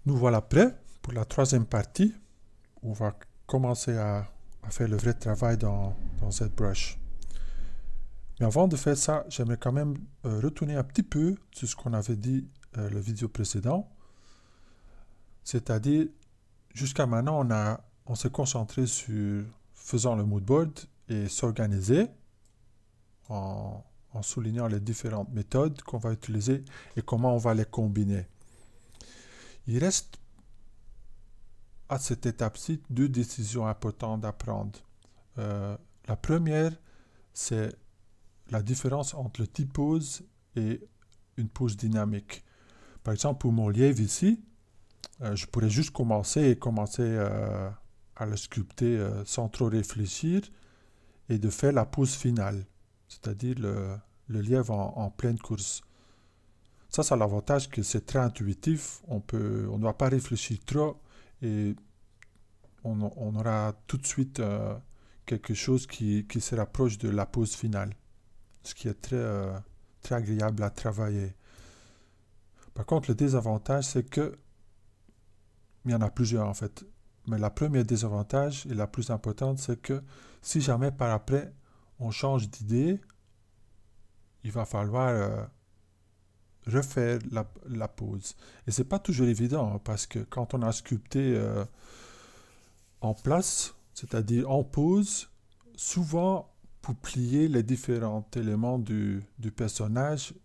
Nous voilà prêts pour la troisième partie. On va commencer à faire le vrai travail dans ZBrush. Mais avant de faire ça, j'aimerais quand même retourner un petit peu sur ce qu'on avait dit le vidéo précédent. C'est-à-dire, jusqu'à maintenant, on s'est concentré sur faisant le mood board et s'organiser en soulignant les différentes méthodes qu'on va utiliser et comment on va les combiner. Il reste à cette étape-ci deux décisions importantes à prendre. La première, c'est la différence entre le typose et une pose dynamique. Par exemple, pour mon lièvre ici, je pourrais juste commencer à le sculpter sans trop réfléchir et de faire la pose finale, c'est-à-dire le lièvre en pleine course. Ça a l'avantage que c'est très intuitif, on ne doit pas réfléchir trop et on aura tout de suite quelque chose qui se rapproche de la pose finale, ce qui est très agréable à travailler. Par contre, le désavantage, c'est que, il y en a plusieurs en fait, mais la première désavantage et la plus importante, c'est que si jamais par après on change d'idée, il va falloir refaire la pose. Et c'est pas toujours évident, hein, parce que quand on a sculpté en place, c'est-à-dire en pose, souvent pour plier les différents éléments du personnage,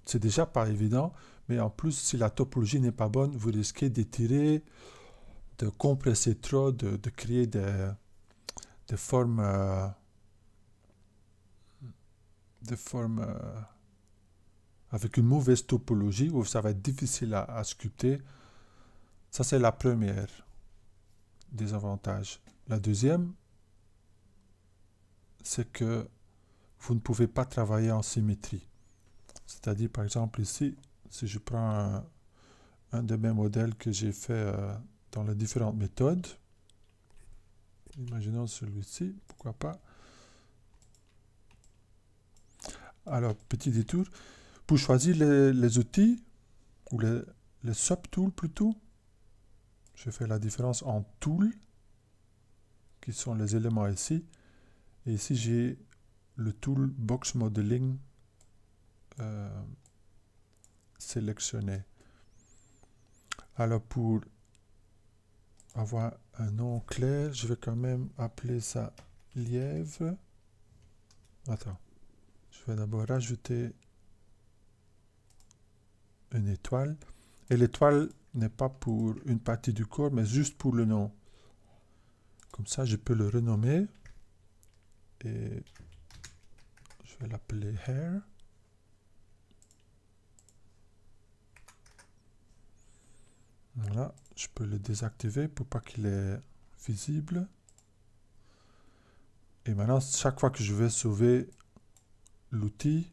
c'est déjà pas évident, mais en plus, si la topologie n'est pas bonne, vous risquez d'étirer, de compresser trop, de créer des formes, avec une mauvaise topologie où ça va être difficile à sculpter. Ça, c'est la première désavantage. La deuxième, c'est que vous ne pouvez pas travailler en symétrie. C'est-à-dire, par exemple, ici, si je prends un de mes modèles que j'ai fait dans les différentes méthodes, imaginons celui-ci, pourquoi pas. Alors, petit détour. Pour choisir les outils, ou les subtools plutôt, je fais la différence en tools, qui sont les éléments ici. Et ici, j'ai le tool Box Modeling sélectionné. Alors, pour avoir un nom clair, je vais quand même appeler ça lièvre. Attends, je vais d'abord rajouter une étoile. Et l'étoile n'est pas pour une partie du corps, mais juste pour le nom. Comme ça, je peux le renommer. Et je vais l'appeler Hair. Voilà, je peux le désactiver pour pas qu'il est visible. Et maintenant, chaque fois que je vais sauver l'outil,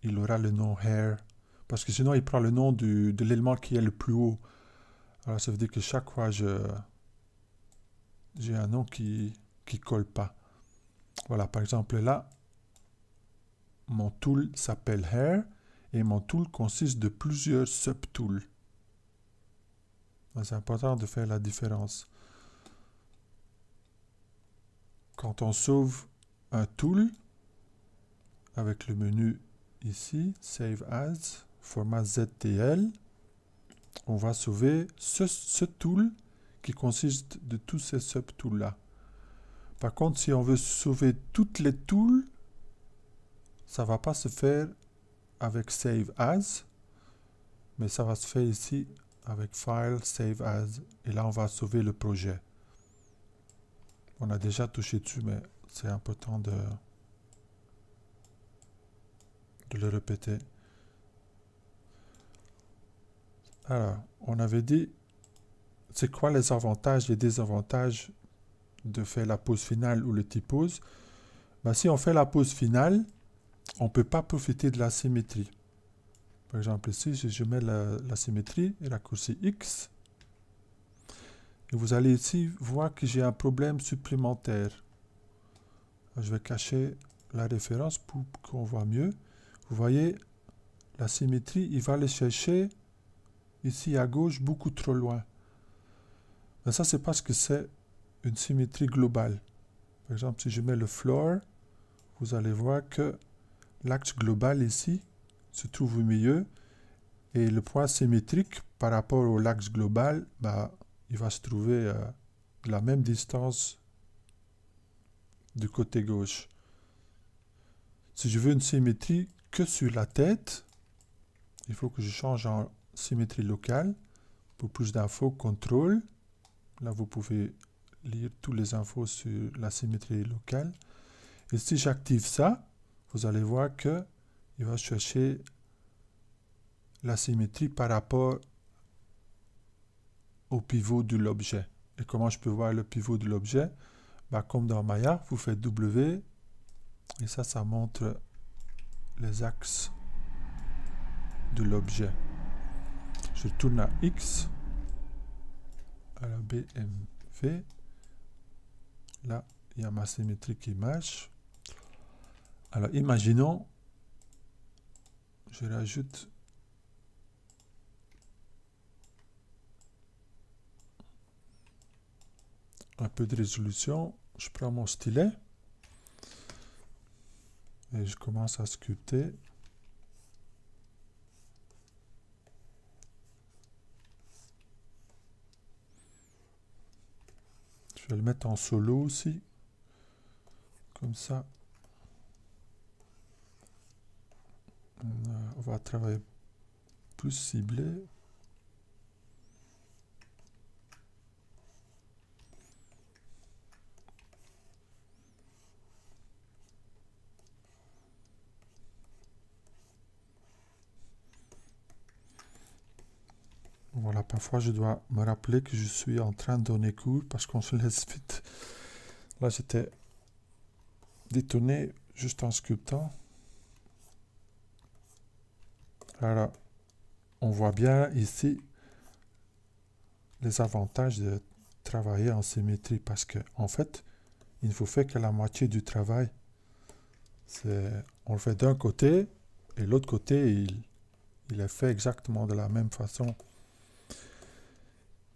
il aura le nom Hair. Parce que sinon, il prend le nom de l'élément qui est le plus haut. Alors, ça veut dire que chaque fois, j'ai un nom qui colle pas. Voilà, par exemple, là, mon tool s'appelle Hair et mon tool consiste de plusieurs subtools. C'est important de faire la différence. Quand on sauve un tool, avec le menu ici, Save As, format ZTL, on va sauver ce tool qui consiste de tous ces subtools-là. Par contre, si on veut sauver toutes les tools, ça ne va pas se faire avec Save As, mais ça va se faire ici avec File, Save As, et là on va sauver le projet. On a déjà touché dessus, mais c'est important de le répéter. Alors, on avait dit, c'est quoi les avantages et désavantages de faire la pose finale ou le typose? Ben, si on fait la pose finale, on ne peut pas profiter de la symétrie. Par exemple, ici, je mets la symétrie et raccourci X. Et vous allez ici voir que j'ai un problème supplémentaire. Je vais cacher la référence pour qu'on voit mieux. Vous voyez, la symétrie, il va aller chercher ici à gauche beaucoup trop loin. Mais ça, c'est parce que c'est une symétrie globale. Par exemple, si je mets le floor, vous allez voir que l'axe global ici se trouve au milieu et le point symétrique par rapport au l'axe global, il va se trouver de la même distance du côté gauche. Si je veux une symétrie que sur la tête, il faut que je change en symétrie locale. Pour plus d'infos, contrôle. Là, vous pouvez lire toutes les infos sur la symétrie locale. Et si j'active ça, vous allez voir que il va chercher la symétrie par rapport au pivot de l'objet. Et comment je peux voir le pivot de l'objet? Comme dans Maya, vous faites W, et ça montre les axes de l'objet. Je tourne à X, à la BMV. Là, il y a ma symétrie qui marche. Alors, imaginons, je rajoute un peu de résolution. Je prends mon stylet et je commence à sculpter. Je vais le mettre en solo aussi, comme ça. On va travailler plus ciblé. Voilà, parfois je dois me rappeler que je suis en train de donner cours parce qu'on se laisse vite. Là, j'étais détonné juste en sculptant. Alors, on voit bien ici les avantages de travailler en symétrie parce que, en fait, il ne vous fait que la moitié du travail. On le fait d'un côté et l'autre côté, il est fait exactement de la même façon.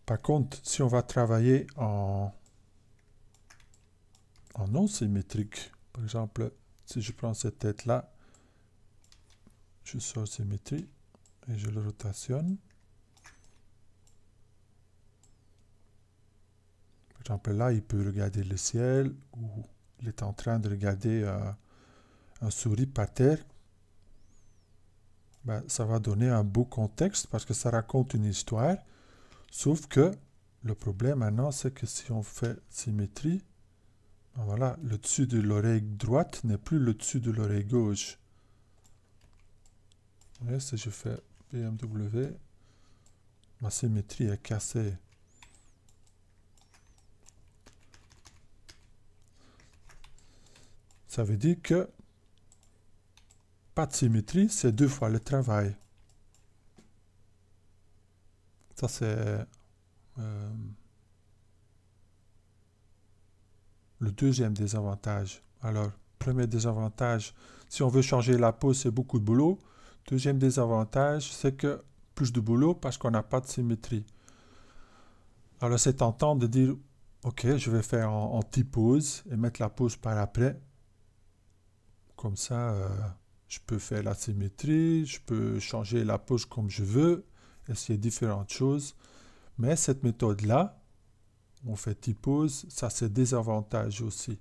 Par contre, si on va travailler en non symétrique, par exemple, si je prends cette tête-là, je sors symétrie et je le rotationne. Par exemple, là, il peut regarder le ciel ou il est en train de regarder un souris par terre. Ça va donner un beau contexte parce que ça raconte une histoire. Sauf que le problème maintenant, c'est que si on fait symétrie, voilà, le dessus de l'oreille droite n'est plus le dessus de l'oreille gauche. Vous voyez, si je fais BMW, ma symétrie est cassée. Ça veut dire que pas de symétrie, c'est 2 fois le travail. Ça, c'est le deuxième désavantage. Alors, premier désavantage, si on veut changer la pose, c'est beaucoup de boulot. Deuxième désavantage, c'est que plus de boulot parce qu'on n'a pas de symétrie. Alors, c'est tentant de dire, ok, je vais faire en T-pose et mettre la pose par après. Comme ça, je peux faire la symétrie, je peux changer la pose comme je veux, essayer différentes choses. Mais cette méthode-là, on fait T-pose, ça c'est désavantage aussi.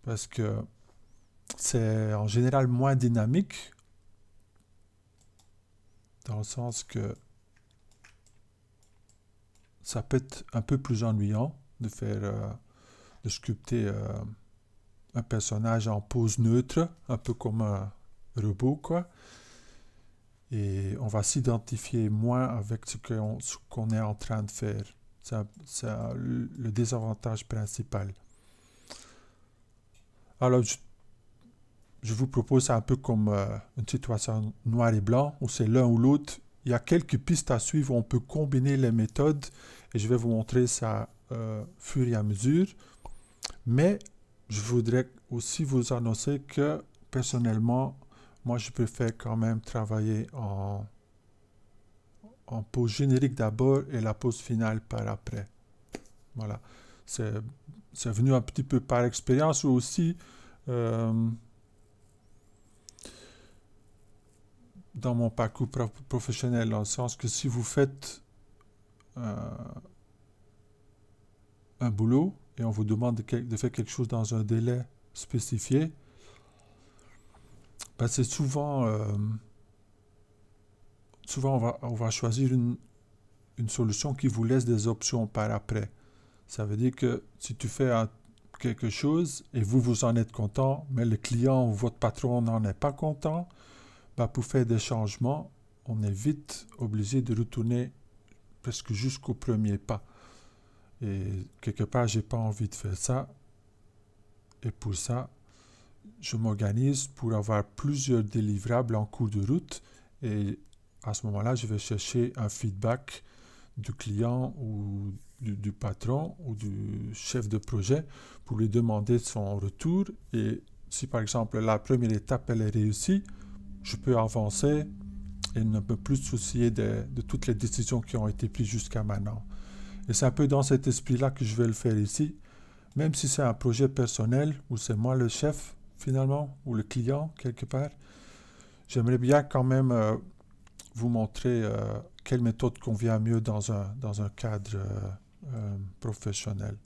Parce que c'est en général moins dynamique, dans le sens que ça peut être un peu plus ennuyant de faire, de sculpter un personnage en pose neutre, un peu comme un robot, quoi. Et on va s'identifier moins avec ce qu'on est en train de faire. C'est le désavantage principal. Alors, je vous propose un peu comme une situation noir et blanc, où c'est l'un ou l'autre. Il y a quelques pistes à suivre où on peut combiner les méthodes, et je vais vous montrer ça fur et à mesure. Mais je voudrais aussi vous annoncer que, personnellement, moi, je préfère quand même travailler en en pose générique d'abord et la pose finale par après. Voilà. C'est venu un petit peu par expérience ou aussi dans mon parcours professionnel, dans le sens que si vous faites un boulot et on vous demande de faire quelque chose dans un délai spécifié, ben c'est souvent on va choisir une solution qui vous laisse des options par après. Ça veut dire que si tu fais quelque chose et vous en êtes content, mais le client ou votre patron n'en est pas content, ben pour faire des changements, on est vite obligé de retourner presque jusqu'au premier pas. Et quelque part, j'ai pas envie de faire ça. Et pour ça, je m'organise pour avoir plusieurs délivrables en cours de route. Et à ce moment-là, je vais chercher un feedback du client ou du patron ou du chef de projet pour lui demander son retour. Et si par exemple la première étape elle est réussie, je peux avancer et ne me plus soucier de toutes les décisions qui ont été prises jusqu'à maintenant. Et c'est un peu dans cet esprit-là que je vais le faire ici, même si c'est un projet personnel où c'est moi le chef finalement, ou le client quelque part. J'aimerais bien quand même vous montrer quelle méthode convient mieux dans un cadre professionnel.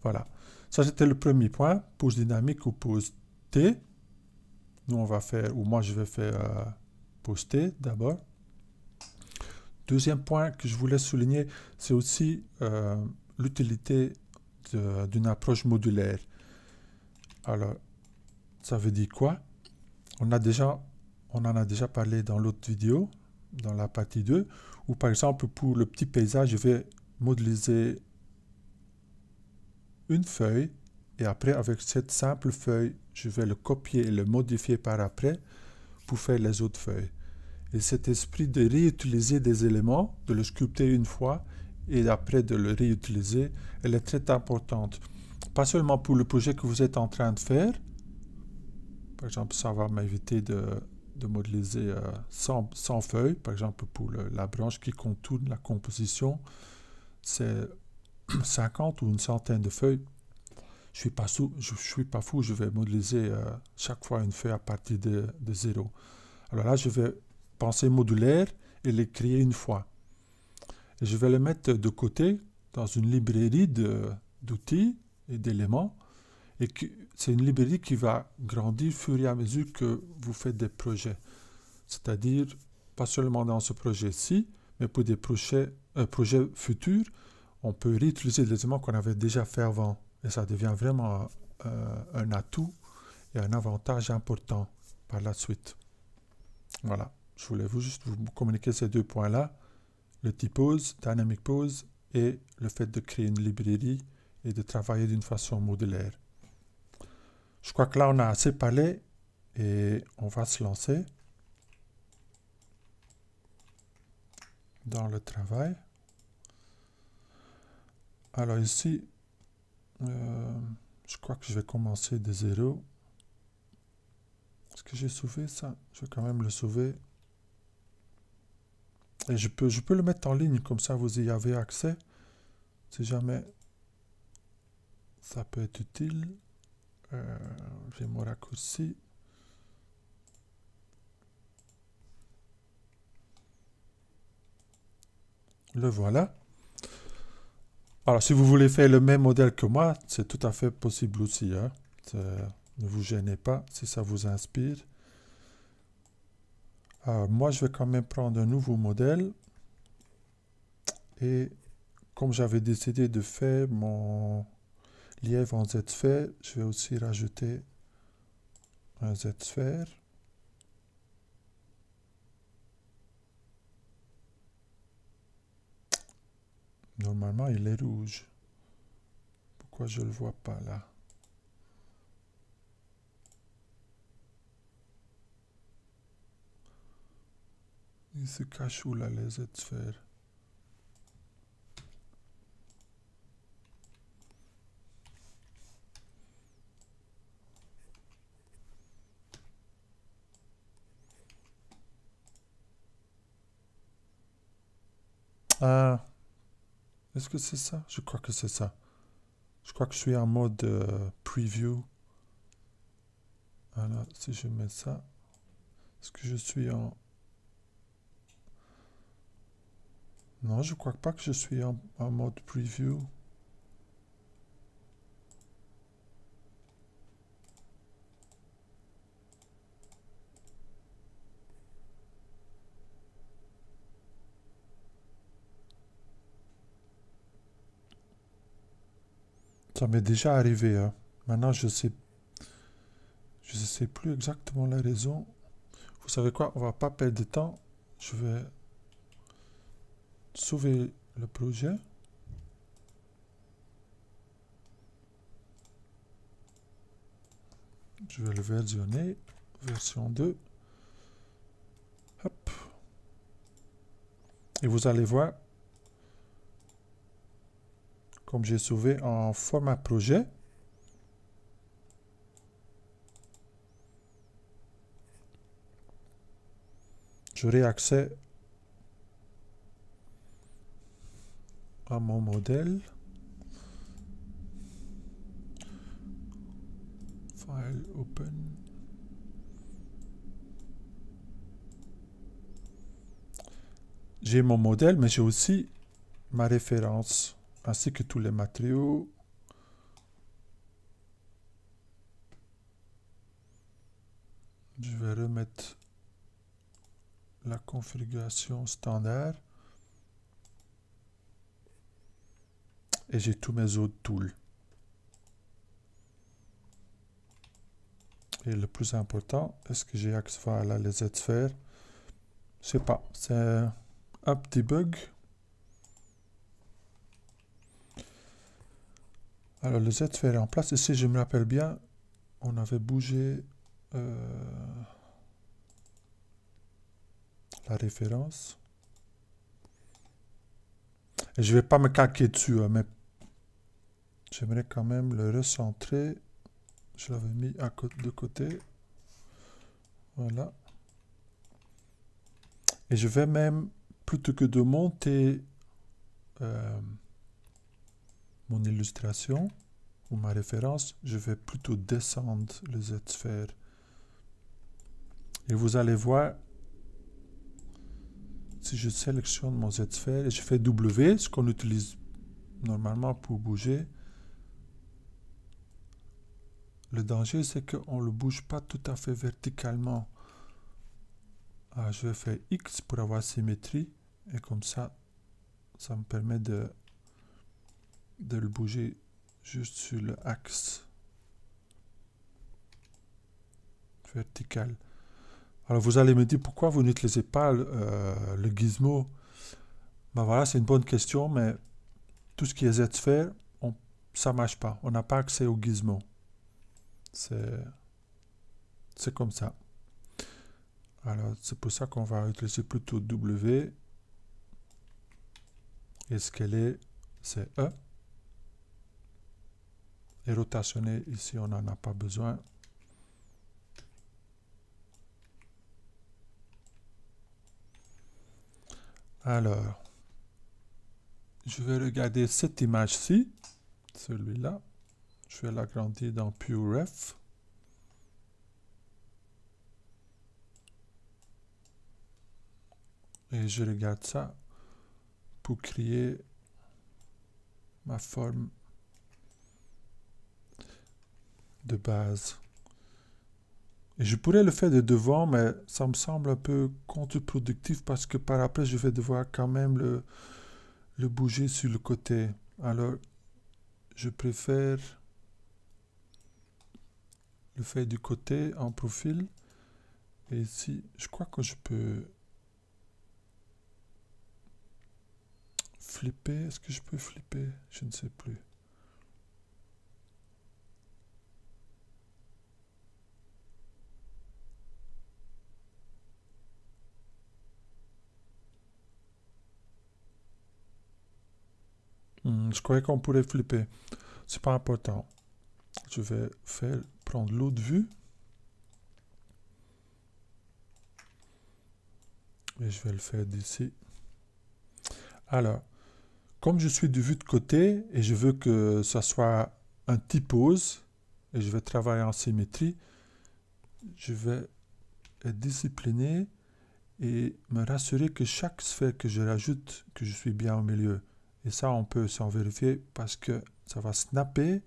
Voilà. Ça, c'était le premier point, pause dynamique ou pause T. Nous, on va faire, ou moi, je vais faire pause T d'abord. Deuxième point que je voulais souligner, c'est aussi l'utilité d'une approche modulaire. Alors, ça veut dire quoi? On en a déjà parlé dans l'autre vidéo, dans la partie 2, où par exemple pour le petit paysage, je vais modéliser une feuille et après avec cette simple feuille, je vais le copier et le modifier par après pour faire les autres feuilles. Et cet esprit de réutiliser des éléments, de le sculpter une fois et après de le réutiliser, elle est très importante. Pas seulement pour le projet que vous êtes en train de faire. Par exemple, ça va m'éviter de modéliser 100 feuilles. Par exemple, pour la branche qui contourne la composition, c'est 50 ou une centaine de feuilles. Je suis pas fou, je vais modéliser chaque fois une feuille à partir de zéro. Alors là, je vais penser modulaire et les créer une fois. Et je vais les mettre de côté dans une librairie d'outils et d'éléments. Et c'est une librairie qui va grandir au fur et à mesure que vous faites des projets. C'est-à-dire, pas seulement dans ce projet-ci, mais pour des projets futurs, on peut réutiliser les éléments qu'on avait déjà fait avant. Et ça devient vraiment un atout et un avantage important par la suite. Voilà, je voulais juste vous communiquer ces deux points-là, le type pose, dynamic pose, et le fait de créer une librairie et de travailler d'une façon modulaire. Je crois que là, on a assez parlé et on va se lancer dans le travail. Alors ici, je crois que je vais commencer de zéro. Est-ce que j'ai sauvé ça? Je vais quand même le sauver. Et je peux le mettre en ligne, comme ça vous y avez accès. Si jamais ça peut être utile. J'ai mon raccourci. Le voilà. Alors, si vous voulez faire le même modèle que moi, c'est tout à fait possible aussi. Hein. Ne vous gênez pas si ça vous inspire. Alors, moi, je vais quand même prendre un nouveau modèle. Et comme j'avais décidé de faire mon lièvre en Z-sphère, je vais aussi rajouter un Z-sphère. Normalement, il est rouge. Pourquoi je ne le vois pas là? Il se cache où là, les Z-sphères? Ah, est-ce que c'est ça? Je crois que c'est ça. Je crois que je suis en mode preview. Voilà, si je mets ça, est-ce que je suis en... Non, je crois pas que je suis en mode preview. Ça m'est déjà arrivé, hein. Maintenant, je sais plus exactement la raison. Vous savez quoi? On va pas perdre de temps. Je vais sauver le projet. Je vais le versionner. Version 2. Hop. Et vous allez voir, comme j'ai sauvé en format projet, j'aurai accès à mon modèle. File open. J'ai mon modèle, mais j'ai aussi ma référence, ainsi que tous les matériaux. Je vais remettre la configuration standard. Et j'ai tous mes autres tools. Et le plus important, est-ce que j'ai accès à les Z-sphères? Je sais pas, c'est un petit bug. Alors le Z-sphère est en place. Et si je me rappelle bien, on avait bougé la référence. Et je vais pas me calquer dessus, hein, mais j'aimerais quand même le recentrer. Je l'avais mis de côté. Voilà. Et je vais même, plutôt que de monter mon illustration ou ma référence, je vais plutôt descendre le Z-sphère. Et vous allez voir, si je sélectionne mon Z-sphère et je fais W, ce qu'on utilise normalement pour bouger, le danger c'est qu'on ne le bouge pas tout à fait verticalement. Alors, je vais faire X pour avoir symétrie et comme ça me permet de le bouger juste sur le axe vertical. Alors vous allez me dire pourquoi vous n'utilisez pas le gizmo. Ben voilà, c'est une bonne question, mais tout ce qui est Z-sphère, ça ne marche pas. On n'a pas accès au gizmo. C'est comme ça. Alors c'est pour ça qu'on va utiliser plutôt W. Et scaler, c'est E. Et rotationner, ici on n'en a pas besoin. Alors, je vais regarder cette image-ci, celui-là. Je vais l'agrandir dans PureRef. Et je regarde ça pour créer ma forme de base. Et je pourrais le faire de devant, mais ça me semble un peu contre-productif parce que par après, je vais devoir quand même le bouger sur le côté. Alors, je préfère le faire du côté en profil. Et ici, je crois que je peux flipper. Est-ce que je peux flipper? Je ne sais plus. Je croyais qu'on pourrait flipper. C'est pas important. Je vais prendre l'autre vue. Et je vais le faire d'ici. Alors, comme je suis de vue de côté et je veux que ça soit un T-pose, et je vais travailler en symétrie, je vais être discipliné et me rassurer que chaque sphère que je rajoute, que je suis bien au milieu. Et ça, on peut s'en vérifier parce que ça va snapper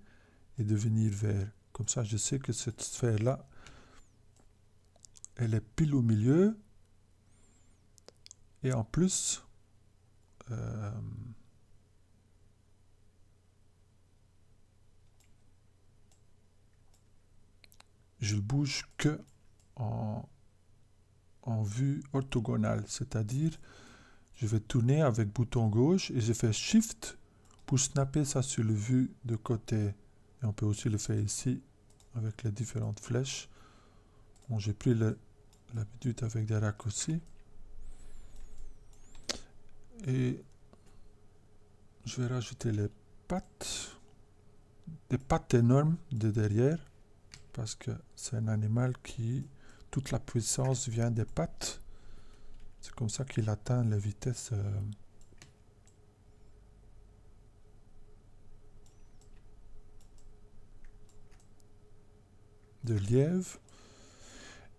et devenir vert. Comme ça, je sais que cette sphère-là, elle est pile au milieu. Et en plus, je le bouge que en vue orthogonale, c'est-à-dire je vais tourner avec bouton gauche et je fais Shift pour snapper ça sur le vue de côté. Et on peut aussi le faire ici avec les différentes flèches. Bon, j'ai pris l'habitude avec des raccourcis. Et je vais rajouter les pattes, des pattes énormes de derrière, parce que c'est un animal qui, toute la puissance vient des pattes. C'est comme ça qu'il atteint la vitesse de lièvre.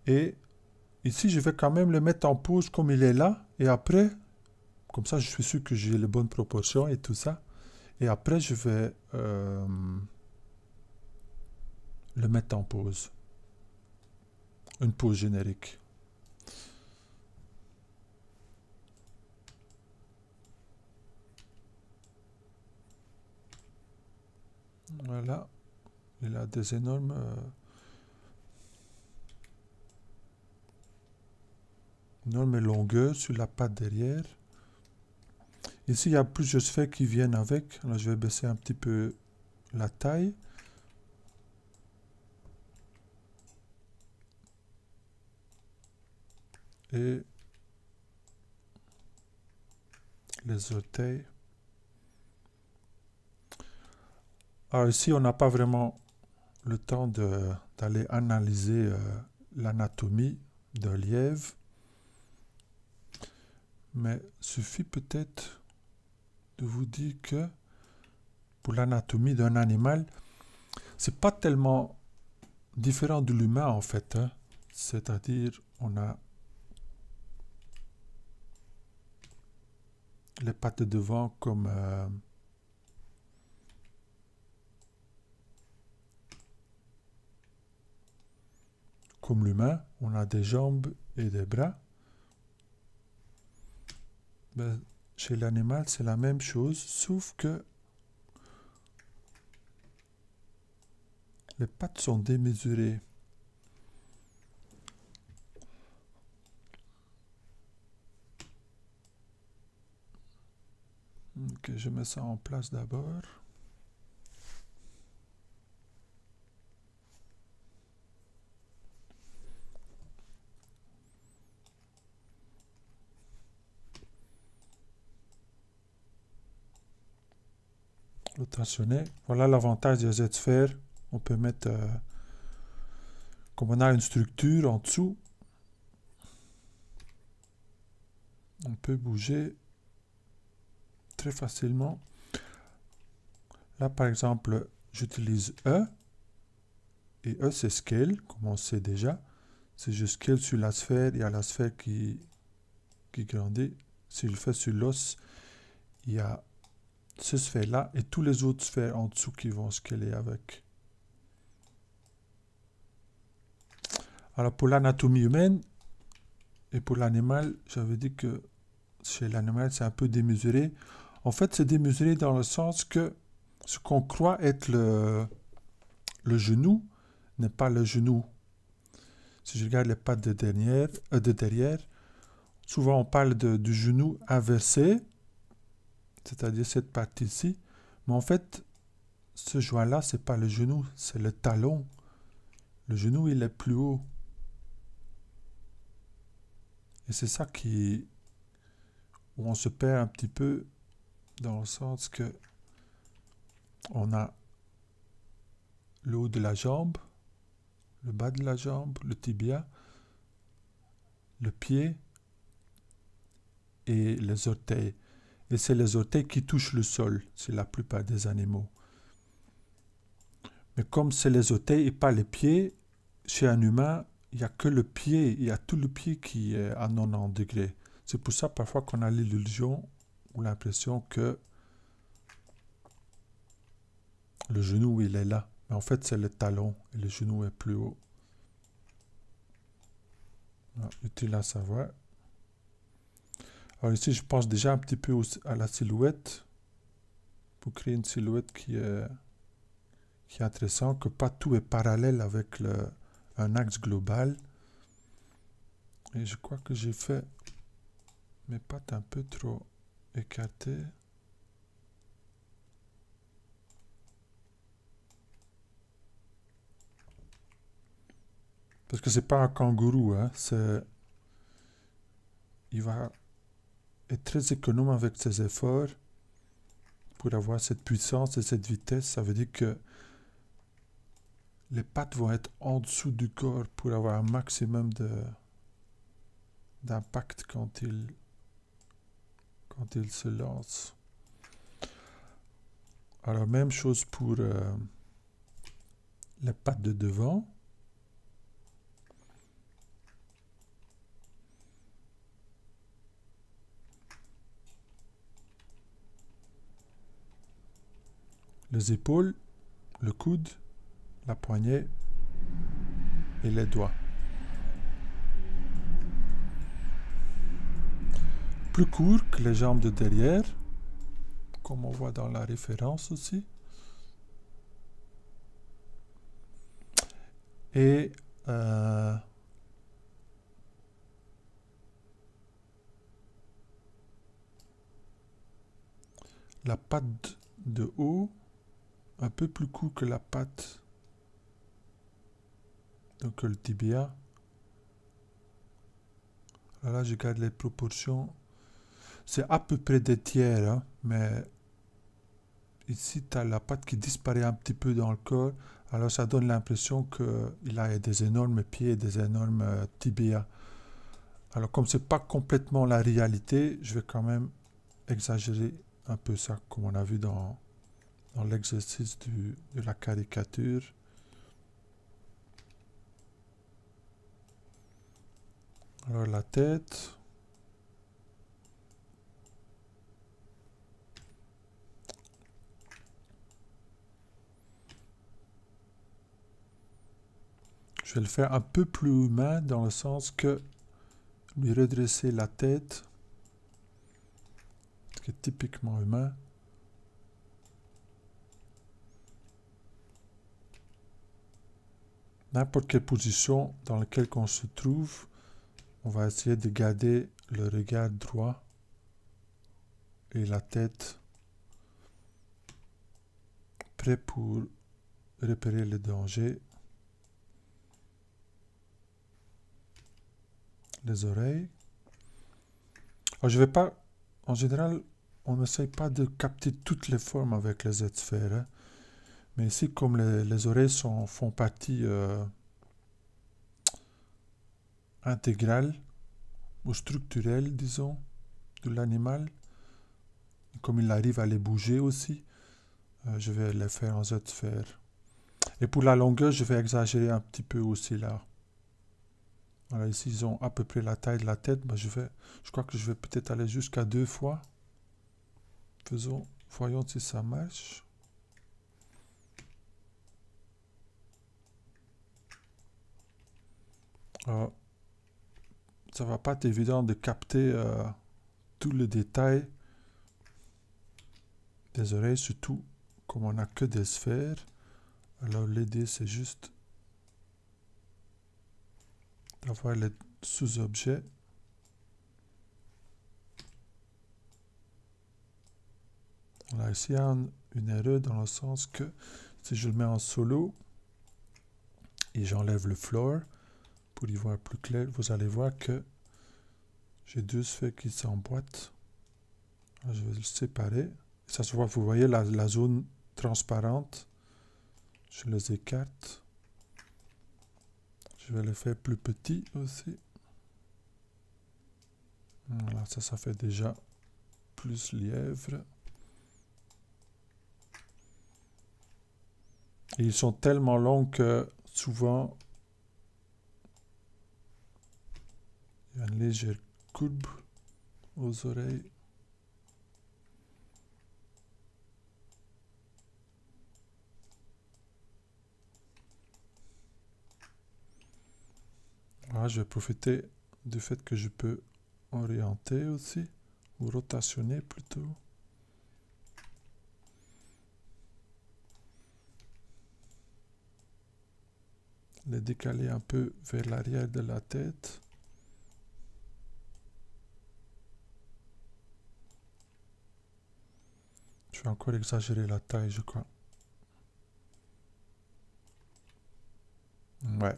Et ici, je vais quand même le mettre en pause comme il est là. Et après, comme ça, je suis sûr que j'ai les bonnes proportions et tout ça. Et après, je vais le mettre en pause. Une pause générique. Voilà. Il a des énormes... énorme longueur sur la patte derrière. Ici, il y a plusieurs sphères qui viennent avec. Alors, je vais baisser un petit peu la taille. Et les orteils. Alors ici, on n'a pas vraiment le temps d'aller analyser l'anatomie d'un lièvre. Mais suffit peut-être de vous dire que pour l'anatomie d'un animal, c'est pas tellement différent de l'humain en fait. Hein. C'est-à-dire, on a les pattes de devant comme l'humain. On a des jambes et des bras. Ben, chez l'animal, c'est la même chose, sauf que les pattes sont démesurées. Ok, je mets ça en place d'abord. Rotationner. Voilà l'avantage des Z-sphères. On peut mettre, comme on a une structure en dessous, on peut bouger très facilement. Là, par exemple, j'utilise E. Et E, c'est scale, comme on sait déjà. Si je scale sur la sphère, il y a la sphère qui grandit. Si je le fais sur l'os, il y a cette sphère-là et tous les autres sphères en dessous qui vont scaler avec. Alors, pour l'anatomie humaine et pour l'animal, j'avais dit que chez l'animal, c'est un peu démesuré. En fait, c'est démesuré dans le sens que ce qu'on croit être le genou n'est pas le genou. Si je regarde les pattes de derrière, souvent on parle du genou inversé, c'est-à-dire cette partie-ci. Mais en fait, ce joint-là, c'est pas le genou, c'est le talon. Le genou, il est plus haut. Et c'est ça où on se perd un petit peu dans le sens que on a le haut de la jambe, le bas de la jambe, le tibia, le pied et les orteils. et c'est les orteils qui touchent le sol, c'est la plupart des animaux. Mais comme c'est les orteils et pas les pieds, chez un humain, il n'y a que le pied, il y a tout le pied qui est à 90 degrés. C'est pour ça parfois qu'on a l'illusion ou l'impression que le genou il est là. Mais en fait c'est le talon et le genou est plus haut. Utile à savoir. Alors ici je pense déjà un petit peu à la silhouette pour créer une silhouette qui est intéressante, que pas tout est parallèle avec un axe global. Et je crois que j'ai fait mes pattes un peu trop écartées. Parce que c'est pas un kangourou, hein, il va être très économe avec ses efforts pour avoir cette puissance et cette vitesse. Ça veut dire que les pattes vont être en dessous du corps pour avoir un maximum d'impact quand il se lance. Alors même chose pour les pattes de devant. Les épaules, le coude, la poignée et les doigts. Plus court que les jambes de derrière, comme on voit dans la référence aussi. Et la patte de haut, un peu plus court que la patte, donc le tibia. Là, je garde les proportions. C'est à peu près des tiers, hein, mais ici, tu as la patte qui disparaît un petit peu dans le corps. Alors, ça donne l'impression qu'il a des énormes pieds et des énormes tibias. Alors, comme ce n'est pas complètement la réalité, je vais quand même exagérer un peu ça, comme on a vu dans l'exercice de la caricature. Alors, la tête. Je vais le faire un peu plus humain dans le sens que lui redresser la tête, ce qui est typiquement humain. N'importe quelle position dans laquelle on se trouve, on va essayer de garder le regard droit et la tête prêt pour repérer le danger. Les oreilles. Alors, je vais pas, en général, on n'essaye pas de capter toutes les formes avec les Z-sphères. Hein. Mais ici, comme les oreilles font partie intégrale ou structurelle, disons, de l'animal, comme il arrive à les bouger aussi, je vais les faire en Z-sphère. Et pour la longueur, je vais exagérer un petit peu aussi là. Voilà, ici, ils ont à peu près la taille de la tête. Ben, je crois que je vais peut-être aller jusqu'à 2 fois. Voyons si ça marche. Ça va pas être évident de capter tout le détail des oreilles, surtout comme on n'a que des sphères. Alors l'idée, c'est juste d'avoir les sous-objets. Là, ici, il y a une erreur dans le sens que si je le mets en solo et j'enlève le floor pour y voir plus clair, vous allez voir que j'ai 2 sphères qui s'emboîtent. Je vais le séparer. Ça se voit, vous voyez la zone transparente. Je les écarte. Je vais les faire plus petits aussi. Voilà, ça fait déjà plus lièvre. Et ils sont tellement longs que souvent il y a une légère courbe aux oreilles. Voilà, je vais profiter du fait que je peux orienter aussi, ou rotationner plutôt. Les décaler un peu vers l'arrière de la tête. Je vais encore exagérer la taille, je crois. Ouais.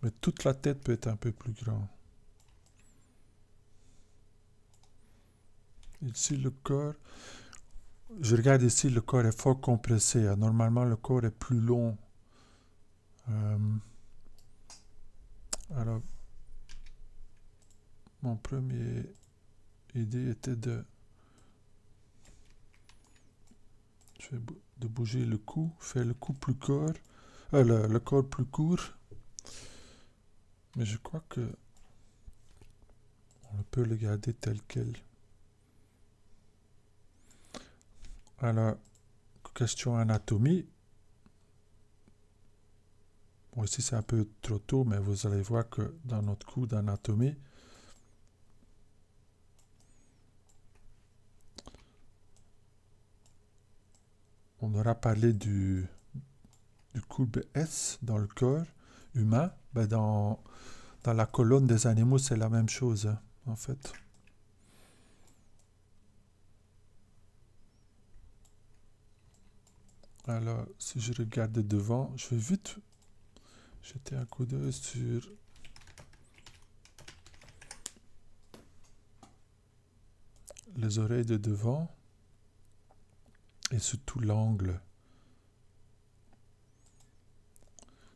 Mais toute la tête peut être un peu plus grande. Ici, le corps... Je regarde ici, le corps est fort compressé. Normalement, le corps est plus long. Alors, mon premier idée était de bouger le cou, faire le cou plus court, le corps plus court. Mais je crois que on peut le garder tel quel. Alors, question anatomie. Bon, ici c'est un peu trop tôt, mais vous allez voir que dans notre cours d'anatomie, on aura parlé du courbe S dans le corps humain. Ben dans la colonne des animaux, c'est la même chose, hein, en fait. Alors, si je regarde devant, je vais vite jeter un coup d'œil sur les oreilles de devant et surtout l'angle.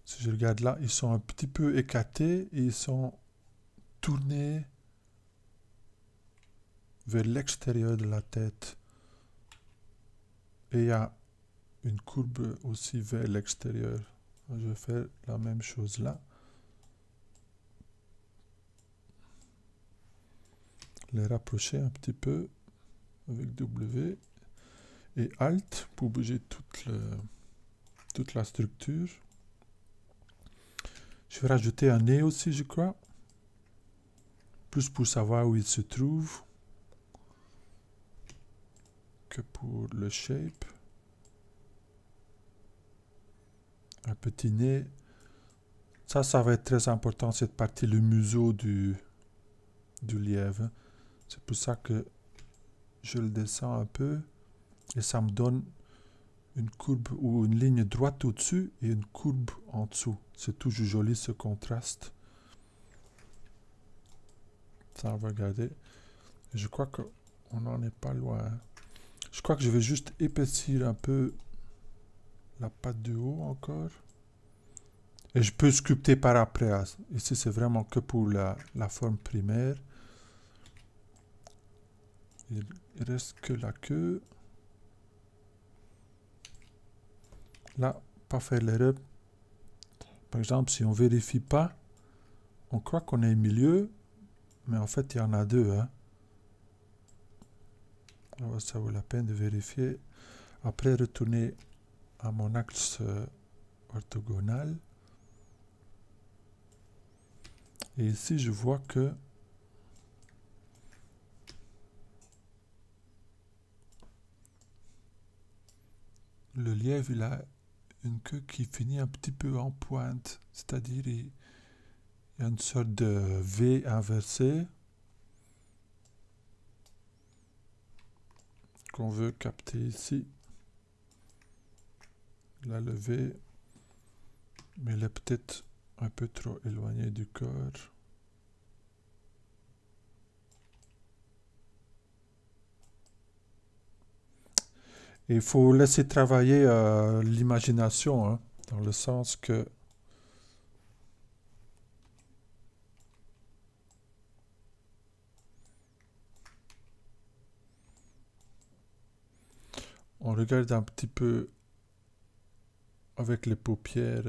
Si je regarde là, ils sont un petit peu écartés et ils sont tournés vers l'extérieur de la tête. Et il y a une courbe aussi vers l'extérieur. Je vais faire la même chose là. Les rapprocher un petit peu avec W et Alt pour bouger toute la structure. Je vais rajouter un nez aussi, je crois. Plus pour savoir où il se trouve que pour le shape. Un petit nez. Ça va être très important, cette partie, le museau du lièvre. C'est pour ça que je le descends un peu et ça me donne une courbe ou une ligne droite au-dessus et une courbe en dessous. C'est toujours joli ce contraste. Ça, on va regarder. Je crois qu'on n'en est pas loin. Je crois que je vais juste épaissir un peu la patte du haut encore. Et je peux sculpter par après. Ici, c'est vraiment que pour la forme primaire. Il reste que la queue. Là, pas faire l'erreur. Par exemple, si on ne vérifie pas, on croit qu'on est au milieu, mais en fait, il y en a deux. Hein. Alors, ça vaut la peine de vérifier. Après, retourner à mon axe orthogonal. Et ici, je vois que le lièvre, il a une queue qui finit un petit peu en pointe. C'est-à-dire, il y a une sorte de V inversé qu'on veut capter ici. Là, le V, mais il est peut-être un peu trop éloigné du corps. Il faut laisser travailler l'imagination, hein, dans le sens que on regarde un petit peu avec les paupières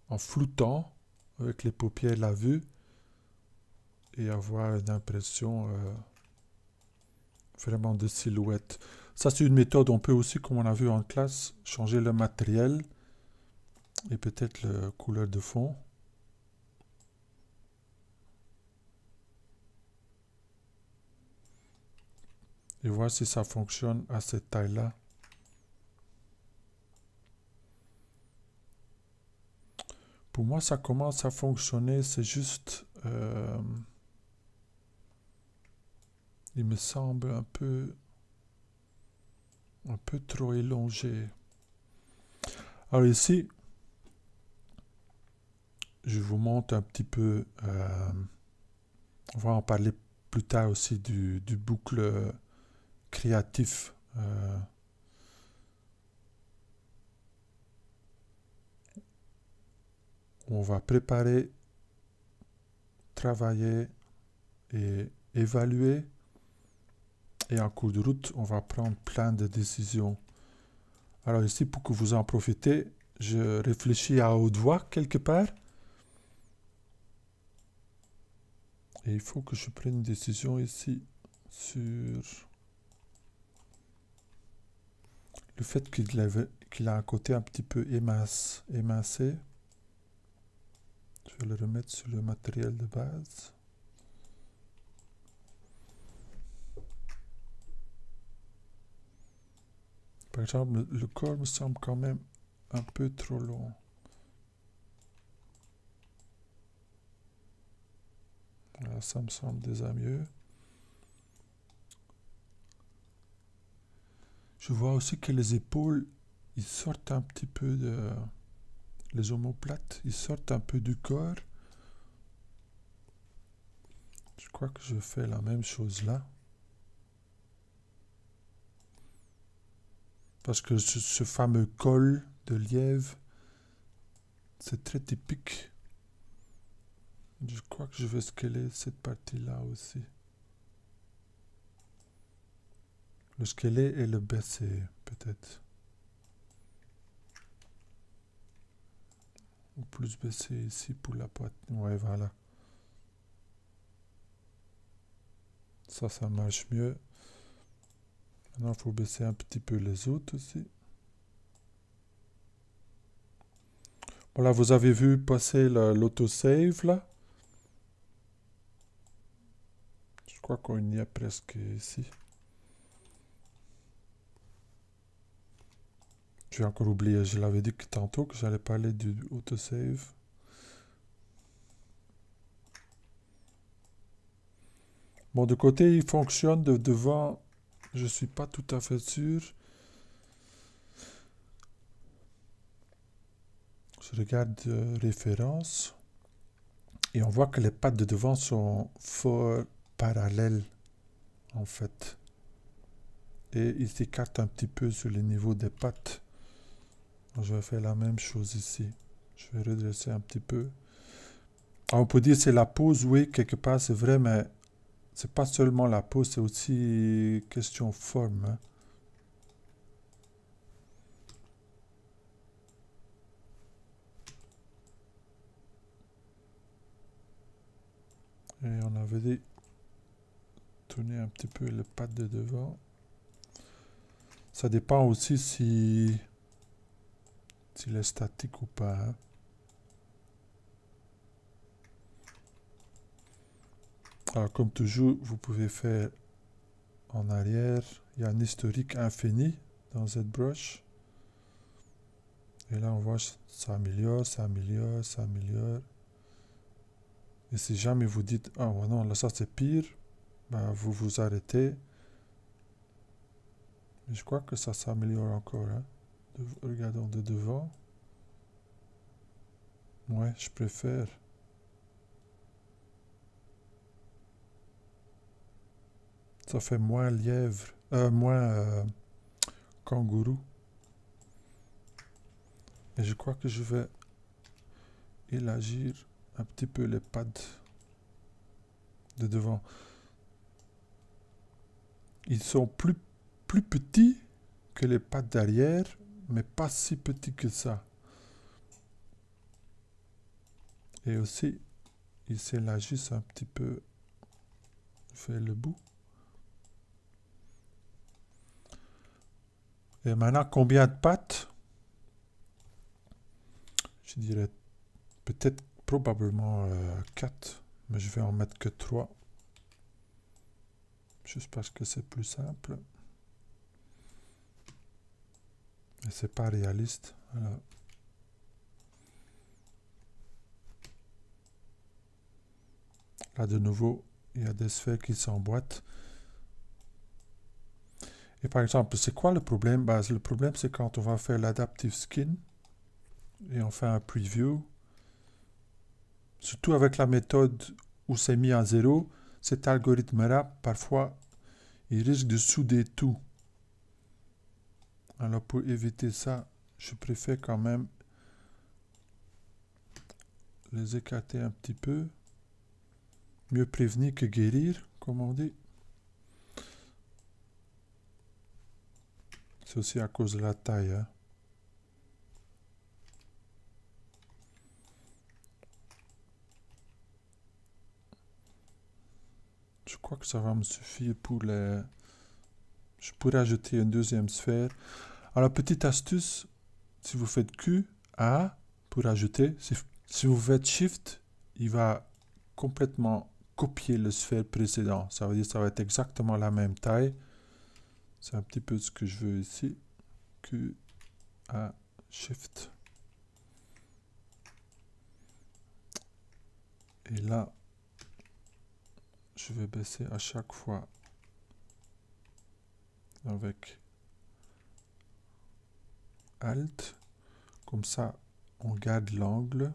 en floutant, avec les paupières la vue, et avoir une impression vraiment de silhouette. Ça, c'est une méthode. On peut aussi, comme on a vu en classe, changer le matériel et peut-être la couleur de fond. Et voir si ça fonctionne à cette taille-là. Pour moi, ça commence à fonctionner. C'est juste... il me semble un peu trop élongé. Alors ici, je vous montre un petit peu... on va en parler plus tard aussi du boucle créatif. On va préparer, travailler et évaluer. Et en cours de route, on va prendre plein de décisions. Alors ici, pour que vous en profitez, je réfléchis à haute voix quelque part. Et il faut que je prenne une décision ici sur le fait qu'il a un côté un petit peu émincé. Je vais le remettre sur le matériel de base. Par exemple, le corps me semble quand même un peu trop long. Là, ça me semble déjà mieux. Je vois aussi que les épaules, ils sortent un petit peu de... Les omoplates, ils sortent un peu du corps. Je crois que je fais la même chose là. Parce que ce fameux col de lièvre, c'est très typique. Je crois que je vais scaler cette partie-là aussi. Le scaler et le baisser, peut-être. Ou plus baisser ici pour la poitrine. Ouais, voilà. Ça marche mieux. Maintenant, il faut baisser un petit peu les autres aussi. Voilà, vous avez vu passer l'autosave là. Je crois qu'on y est presque ici. J'ai encore oublié, je l'avais dit tantôt que j'allais parler du autosave. Bon, de côté, il fonctionne, de devant, je ne suis pas tout à fait sûr. Je regarde référence et on voit que les pattes de devant sont fort parallèles en fait. Et ils s'écartent un petit peu sur le niveau des pattes. Je vais faire la même chose ici. Je vais redresser un petit peu. Alors on peut dire c'est la pose, oui, quelque part c'est vrai, mais c'est pas seulement la pose, c'est aussi question forme. Hein. Et on avait dit tourner un petit peu les pattes de devant. Ça dépend aussi s'il est statique ou pas. Hein. Alors comme toujours, vous pouvez faire en arrière. Il y a un historique infini dans ZBrush. Et là on voit ça s'améliore, ça améliore, ça améliore. Et si jamais vous dites, ah oh, non, là ça c'est pire, ben, vous vous arrêtez. Mais je crois que ça s'améliore encore. Hein. Regardons de devant. Ouais, je préfère. Ça fait moins lièvre, moins kangourou. Et je crois que je vais élargir un petit peu les pads de devant. Ils sont plus petits que les pattes derrière, mais pas si petit que ça. Et aussi, il s'élargisse un petit peu vers le bout. Et maintenant, combien de pattes? Je dirais peut-être probablement 4, mais je vais en mettre que 3. Juste parce que c'est plus simple. Et c'est pas réaliste. Voilà. Là, de nouveau, il y a des sphères qui s'emboîtent. Et par exemple, c'est quoi le problème? Ben, le problème, c'est quand on va faire l'adaptive skin et on fait un preview. Surtout avec la méthode où c'est mis à 0, cet algorithme-là, parfois, il risque de souder tout. Alors, pour éviter ça, je préfère quand même les écarter un petit peu. Mieux prévenir que guérir, comme on dit. C'est aussi à cause de la taille. Hein. Je crois que ça va me suffire pour les... Je pourrais ajouter une deuxième sphère. Alors, petite astuce, si vous faites Q, A, pour ajouter, si vous faites Shift, il va complètement copier le sphère précédent. Ça veut dire que ça va être exactement la même taille. C'est un petit peu ce que je veux ici. Q, A, Shift. Et là, je vais baisser à chaque fois avec Alt. Comme ça, on garde l'angle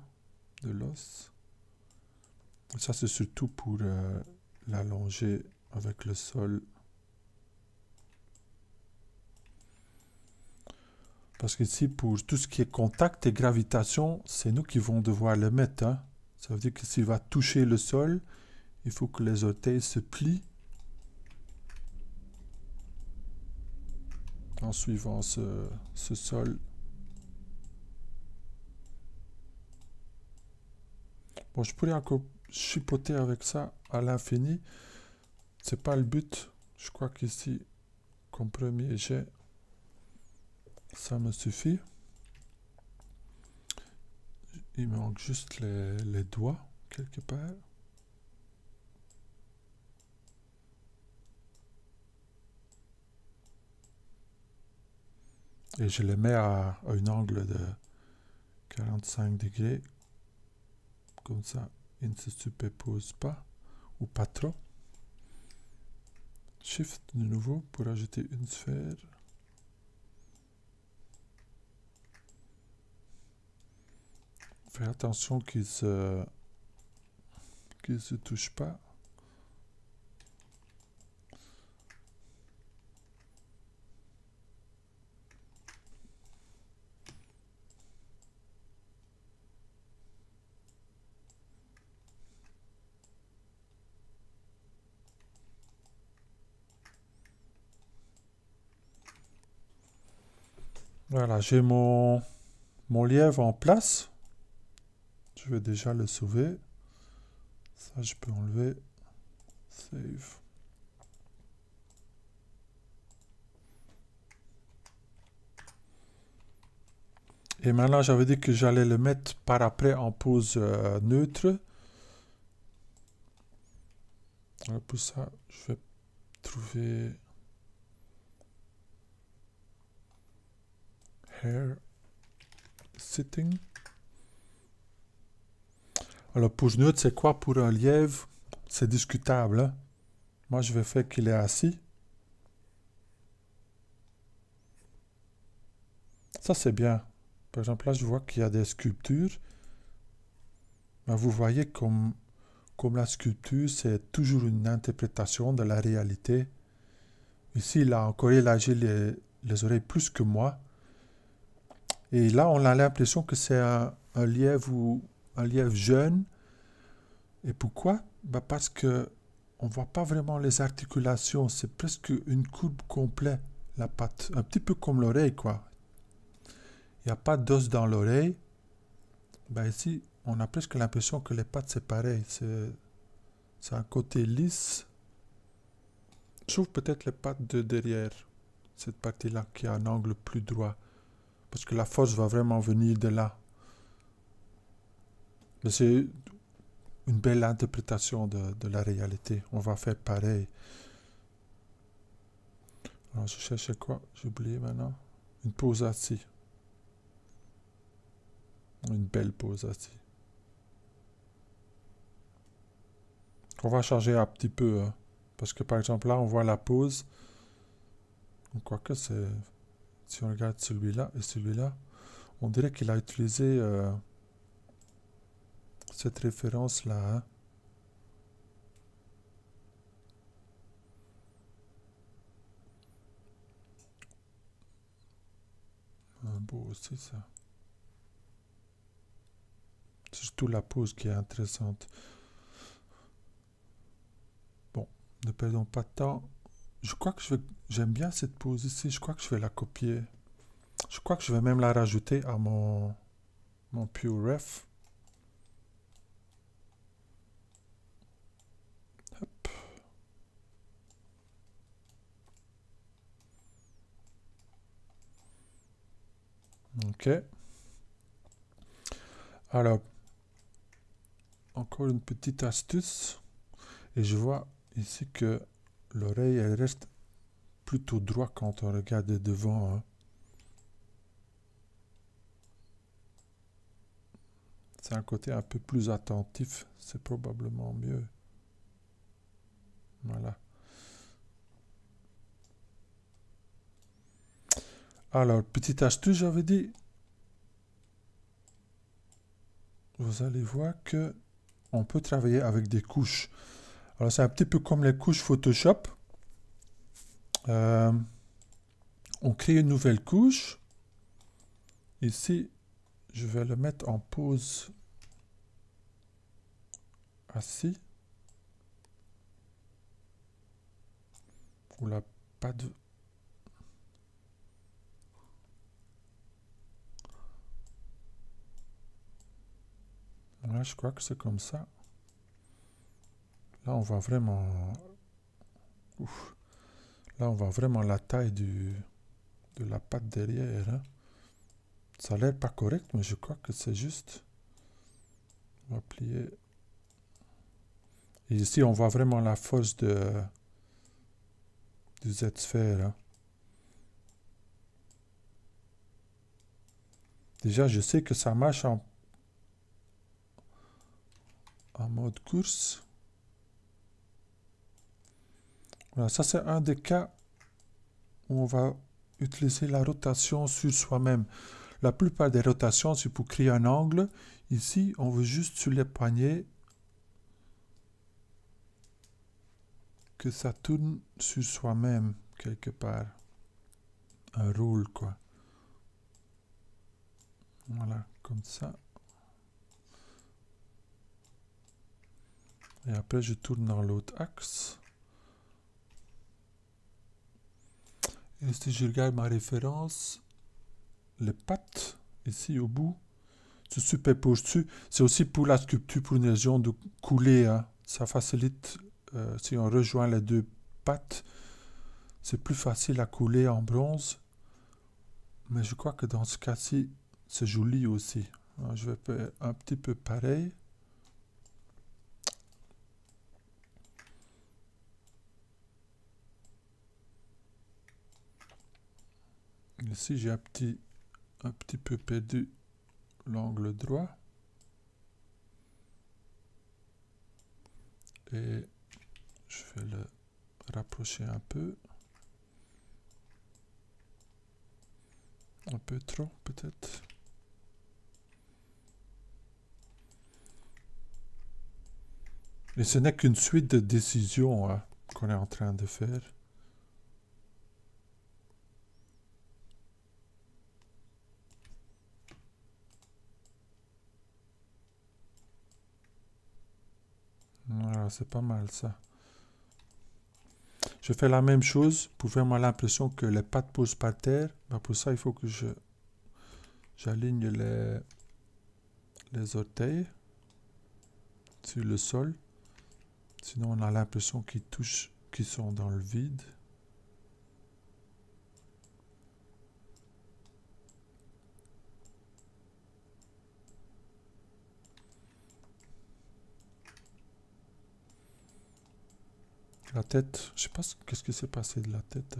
de l'os. Ça, c'est surtout pour l'allonger avec le sol. Parce qu'ici, pour tout ce qui est contact et gravitation, c'est nous qui vont devoir le mettre. Hein. Ça veut dire que s'il va toucher le sol, il faut que les orteils se plient en suivant ce sol. Bon, je pourrais encore chipoter avec ça à l'infini. C'est pas le but. Je crois qu'ici, comme premier jet, ça me suffit. Il me manque juste les doigts, quelque part. Et je les mets à un angle de 45 degrés. Comme ça, ils ne se superposent pas, ou pas trop. Shift de nouveau pour ajouter une sphère. Fais attention qu'ils se touchent pas. Voilà, j'ai mon lièvre en place. Je vais déjà le sauver. Ça, je peux enlever. Save. Et maintenant, j'avais dit que j'allais le mettre par après en pose neutre. Alors pour ça, je vais trouver Hair Sitting. Alors pose neutre, c'est quoi pour un lièvre? C'est discutable. Hein? Moi, je vais faire qu'il est assis. Ça, c'est bien. Par exemple, là, je vois qu'il y a des sculptures. Mais vous voyez comme la sculpture, c'est toujours une interprétation de la réalité. Ici, il a encore élargi les oreilles plus que moi. Et là, on a l'impression que c'est un lièvre ou un lièvre jeune. Et pourquoi? Ben parce que on voit pas vraiment les articulations. C'est presque une courbe complète. la patte. Un petit peu comme l'oreille, quoi. Il n'y a pas d'os dans l'oreille. Ben ici, on a presque l'impression que les pattes, c'est pareil. C'est un côté lisse. Sauf peut-être les pattes de derrière. Cette partie-là qui a un angle plus droit. Parce que la force va vraiment venir de là. Mais c'est une belle interprétation de la réalité. On va faire pareil. Alors, je cherchais quoi? J'ai oublié maintenant. Une pose assis. Une belle pose assis. On va changer un petit peu. Hein, parce que par exemple, là, on voit la pose. Quoique c'est... Si on regarde celui-là et celui-là, on dirait qu'il a utilisé cette référence-là. Hein. Beau aussi, ça. C'est surtout la pose qui est intéressante. Bon, ne perdons pas de temps. Je crois que j'aime bien cette pose ici. Je crois que je vais la copier. Je crois que je vais même la rajouter à mon Pure Ref. Hop. Ok. Alors, encore une petite astuce. Et je vois ici que l'oreille, elle reste plutôt droite quand on regarde de devant. Hein. C'est un côté un peu plus attentif. C'est probablement mieux. Voilà. Alors, petite astuce, j'avais dit. Vous allez voir que on peut travailler avec des couches. Alors, c'est un petit peu comme les couches Photoshop. On crée une nouvelle couche. Ici, je vais le mettre en pose assis. Ou la patte. Là, je crois que c'est comme ça. Là, on voit vraiment... Ouf. Là, on voit vraiment la taille de la patte derrière. Hein. Ça a l'air pas correct, mais je crois que c'est juste. On va plier. Et ici, on voit vraiment la force du Z-sphère. Hein. Déjà, je sais que ça marche en mode course. Voilà, ça c'est un des cas où on va utiliser la rotation sur soi-même. La plupart des rotations, c'est pour créer un angle. Ici, on veut juste sur les poignets que ça tourne sur soi-même quelque part. Un roule, quoi. Voilà, comme ça. Et après, je tourne dans l'autre axe. Et si je regarde ma référence, les pattes, ici au bout, se superposent dessus. C'est aussi pour la sculpture, pour une raison de couler. Hein. Ça facilite, si on rejoint les deux pattes, c'est plus facile à couler en bronze. Mais je crois que dans ce cas-ci, c'est joli aussi. Alors, je vais faire un petit peu pareil. Ici, j'ai un petit peu perdu l'angle droit. Et je vais le rapprocher un peu. Un peu trop, peut-être. Et ce n'est qu'une suite de décisions hein, qu'on est en train de faire. Voilà, c'est pas mal ça. Je fais la même chose pour faire moi l'impression que les pattes posent par terre. Ben pour ça, il faut que j'aligne les orteils sur le sol. Sinon, on a l'impression qu'ils sont dans le vide. La tête, je sais pas qu'est-ce qui s'est passé de la tête.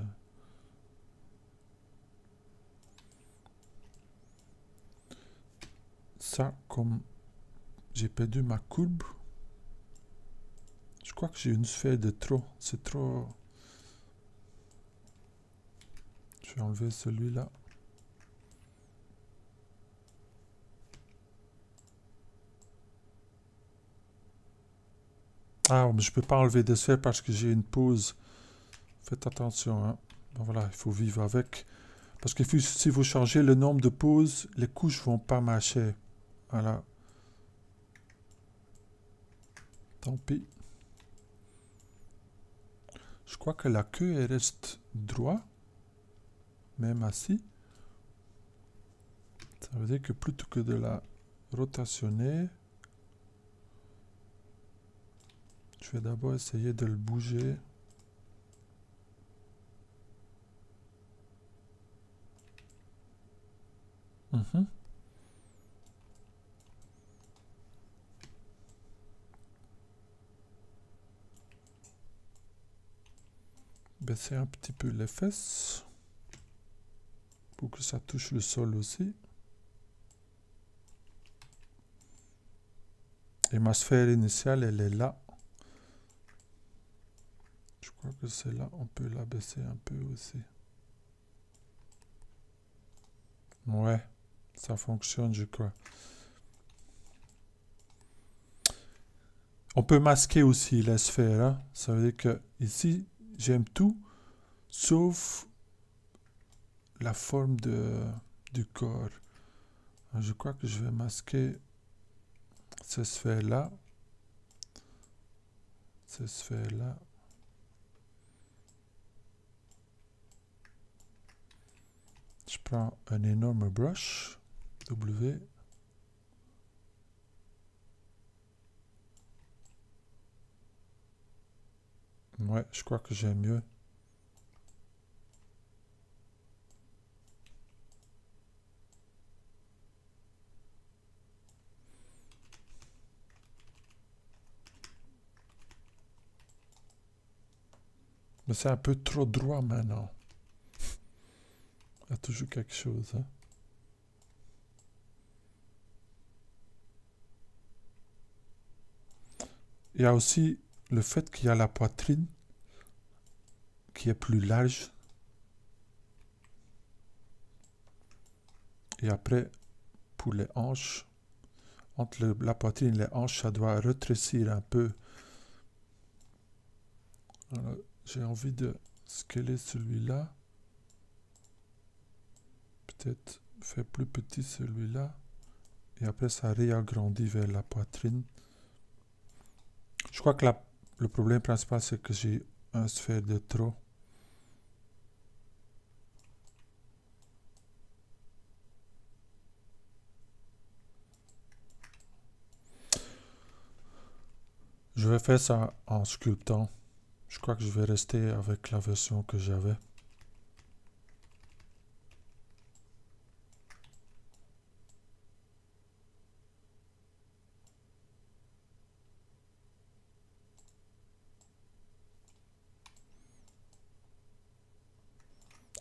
Ça, comme j'ai perdu ma courbe, je crois que j'ai une sphère de trop. C'est trop. Je vais enlever celui-là. Ah, mais je peux pas enlever des sphères parce que j'ai une pause. Faites attention, hein. Ben voilà, il faut vivre avec. Parce que si vous changez le nombre de pauses, les couches vont pas marcher. Voilà. Tant pis. Je crois que la queue, elle reste droite. Même assis. Ça veut dire que plutôt que de la rotationner, je vais d'abord essayer de le bouger. Baisser un petit peu les fesses pour que ça touche le sol aussi. Et ma sphère initiale, elle est là. Je crois que c'est là. On peut la baisser un peu aussi. Ouais, ça fonctionne, je crois. On peut masquer aussi les sphères. Hein. Ça veut dire que ici, j'aime tout, sauf la forme du corps. Je crois que je vais masquer ces sphères-là. Ces sphères-là. Je prends un énorme brush, W. Ouais, je crois que j'aime mieux. Mais c'est un peu trop droit maintenant. Il y a toujours quelque chose. Hein. Il y a aussi le fait qu'il y a la poitrine qui est plus large. Et après, pour les hanches, entre la poitrine et les hanches, ça doit rétrécir un peu. J'ai envie de scaler celui-là. Peut-être faire plus petit celui-là. Et après, ça réagrandit vers la poitrine. Je crois que le problème principal, c'est que j'ai un sphère de trop. Je vais faire ça en sculptant. Je crois que je vais rester avec la version que j'avais.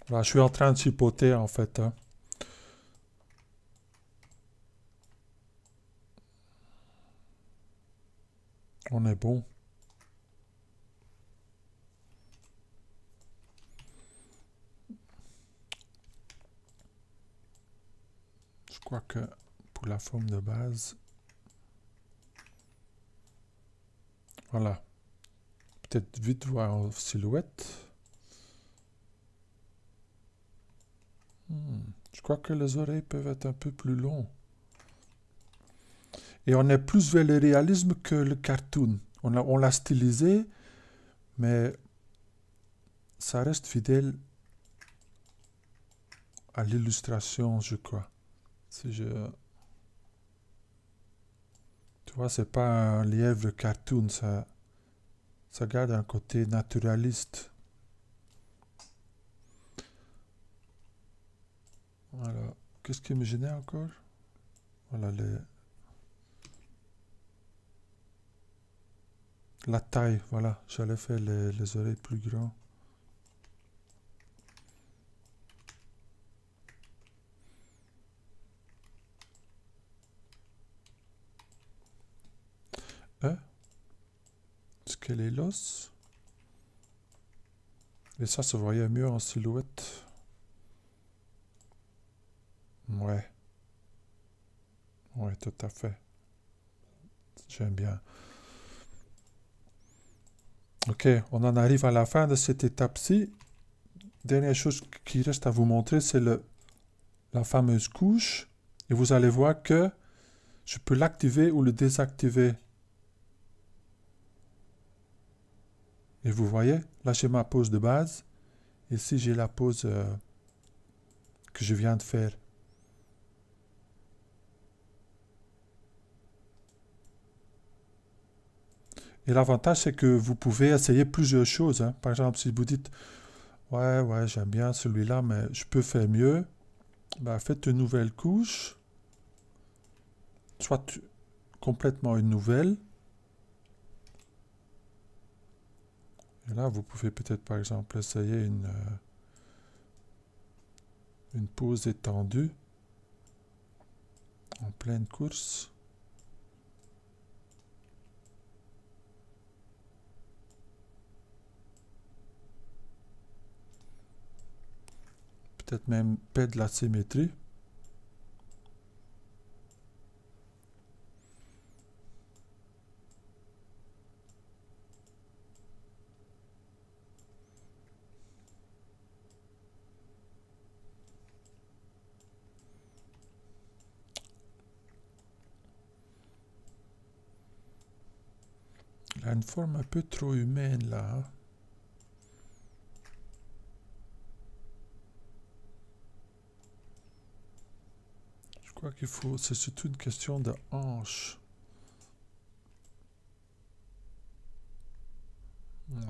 Voilà, je suis en train de chipoter en fait. Hein. On est bon. Je crois que pour la forme de base, voilà. Peut-être vite voir en silhouette. Je crois que les oreilles peuvent être un peu plus longs. Et on est plus vers le réalisme que le cartoon. On l'a stylisé, mais ça reste fidèle à l'illustration, je crois. Si je... Tu vois, c'est pas un lièvre cartoon, ça garde un côté naturaliste. Voilà. Qu'est-ce qui me gênait encore? Voilà, la taille, voilà. J'allais faire les oreilles plus grands. Hein? Est-ce qu'elle est l'os? Et ça se voyait mieux en silhouette. Ouais. Ouais, tout à fait. J'aime bien. Ok, on en arrive à la fin de cette étape-ci. Dernière chose qui reste à vous montrer, c'est la fameuse couche. Et vous allez voir que je peux l'activer ou le désactiver. Et vous voyez, là j'ai ma pose de base. Ici j'ai la pose que je viens de faire. Et l'avantage, c'est que vous pouvez essayer plusieurs choses. Hein. Par exemple, si vous dites, ouais, j'aime bien celui-là, mais je peux faire mieux. Ben, faites une nouvelle couche. Soit complètement une nouvelle. Et là, vous pouvez peut-être, par exemple, essayer une pose étendue en pleine course. Peut-être même perdre la symétrie. Il a une forme un peu trop humaine là. Hein. Je crois qu'il faut... C'est surtout une question de hanche.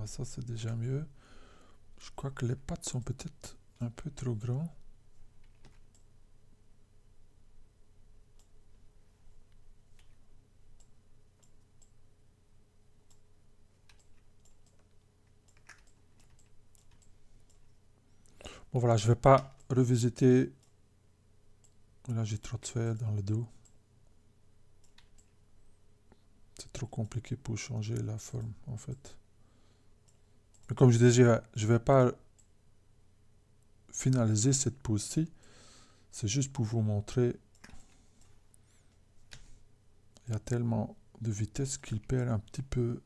Ça c'est déjà mieux. Je crois que les pattes sont peut-être un peu trop grands. Bon voilà, je ne vais pas revisiter. Là j'ai trop de sphères dans le dos. C'est trop compliqué pour changer la forme en fait. Mais comme je disais, je ne vais pas finaliser cette pose-ci. C'est juste pour vous montrer. Il y a tellement de vitesse qu'il perd un petit peu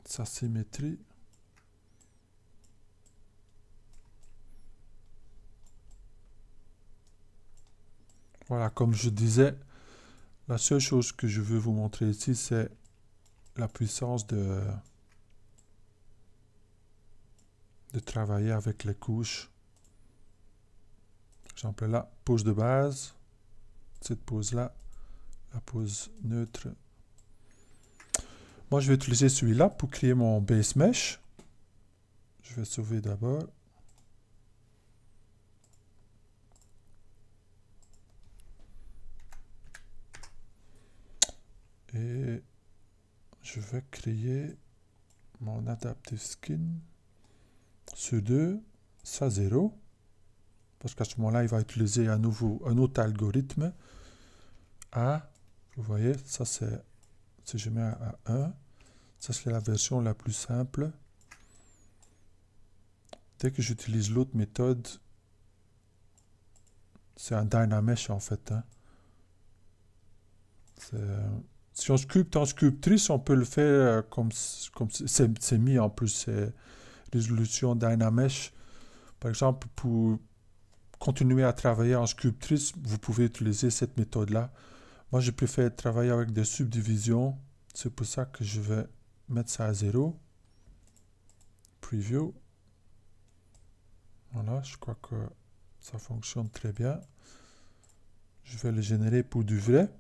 sa symétrie. Voilà, comme je disais, la seule chose que je veux vous montrer ici, c'est la puissance de travailler avec les couches. Par exemple là, pose de base, cette pose-là, la pose neutre. Moi, je vais utiliser celui-là pour créer mon base mesh. Je vais sauver d'abord. Et je vais créer mon adaptive skin sur 2, ça 0. Parce qu'à ce moment-là, il va utiliser un autre algorithme. A, vous voyez, ça c'est, si je mets à 1, ça c'est la version la plus simple. Dès que j'utilise l'autre méthode, c'est un Dynamesh en fait. Hein. Si on sculpte en sculptrice, on peut le faire comme c'est mis en plus, c'est résolution Dynamesh. Par exemple, pour continuer à travailler en sculptrice, vous pouvez utiliser cette méthode-là. Moi, je préfère travailler avec des subdivisions. C'est pour ça que je vais mettre ça à 0. Preview. Voilà, je crois que ça fonctionne très bien. Je vais le générer pour du vrai.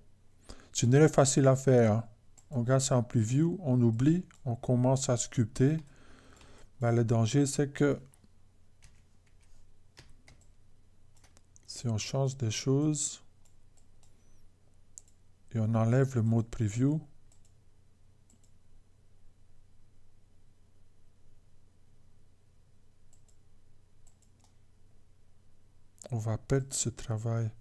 Générer facile à faire. Hein. On garde ça en preview, on oublie, on commence à sculpter. Ben, le danger, c'est que si on change des choses et on enlève le mode preview, on va perdre ce travail.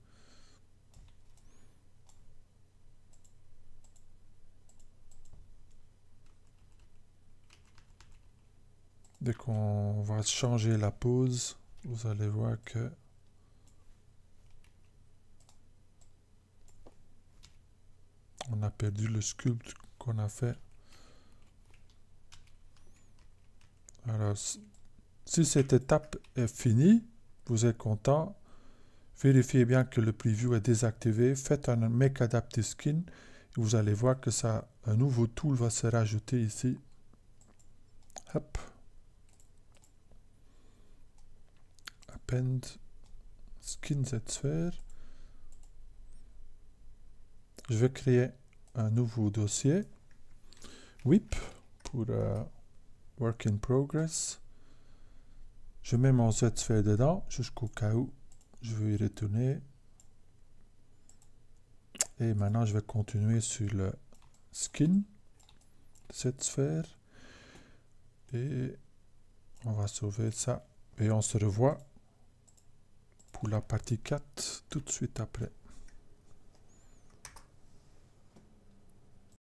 Dès qu'on va changer la pose, vous allez voir que on a perdu le sculpte qu'on a fait. Alors, si cette étape est finie, vous êtes content, vérifiez bien que le preview est désactivé, faites un Make Adaptive Skin, et vous allez voir que ça, un nouveau tool va se rajouter ici. Hop. Append Skin Z-Sphere. Je vais créer un nouveau dossier. WIP pour Work in Progress. Je mets mon Z-Sphere dedans jusqu'au cas où je veux y retourner. Et maintenant, je vais continuer sur le skin Z-Sphere. Et on va sauver ça. Et on se revoit pour la partie 4 tout de suite après.